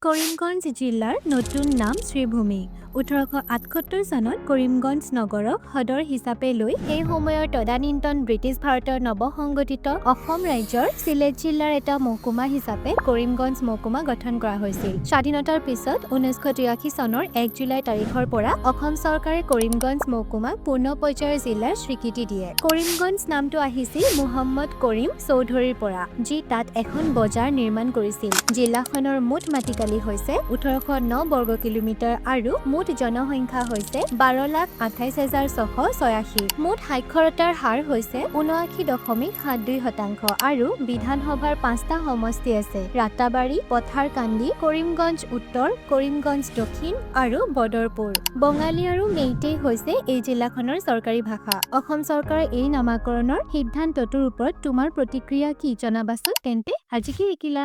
কৰিমগঞ্জ জিলাৰ নতুন নাম শ্ৰীভূমি। 1878 চনত কৰিমগঞ্জ নগৰক সদৰ হিচাপে লৈ সেই সময়ৰ তদানীন্তন ব্ৰিটিছ ভাৰতৰ নৱসংগঠিত অসম ৰাজ্যৰ চিলেট জিলাৰ এটা মহকুমা হিচাপে কৰিমগঞ্জ মহকুমা গঠন কৰা হৈছিল। স্বাধীনতাৰ পিছত 1983 চনৰ 1 জুলাই তাৰিখৰ পৰা অসম চৰকাৰে কৰিমগঞ্জ মহকুমাক পূৰ্ণ পৰ্যায়ৰ জিলাৰ স্বীকৃতি দিয়ে। কৰিমগঞ্জ নামটো আহিছিল মুহম্মদ কৰিম চৌধুৰীৰ পৰা, যি তাত এখন বজাৰ নিৰ্মাণ কৰিছিল। জিলাখনৰ মুঠ মাটিকালি হৈছে 1809 বৰ্গ কিলোমিটাৰ আৰু মুঠ জনসংখ্যা হৈছে 12,28,686। মুঠ সাক্ষৰতাৰ হাৰ হৈছে 79.72% আৰু বিধানসভাৰ 5টা সমষ্টি আছে: ৰাতাবাৰী, পথাৰকান্দি, কৰিমগঞ্জ উত্তৰ, কৰিমগঞ্জ দক্ষিণ আৰু বদৰপুৰ। বঙালী আৰু মেইটেই হৈছে এই জিলাখনৰ চৰকাৰী ভাষা। অসম চৰকাৰৰ এই নামাকৰণৰ সিদ্ধান্তটোৰ ওপৰত তোমাৰ প্ৰতিক্ৰিয়া কি জনাবাচোন তেন্তে। আজি কি শিকিলা?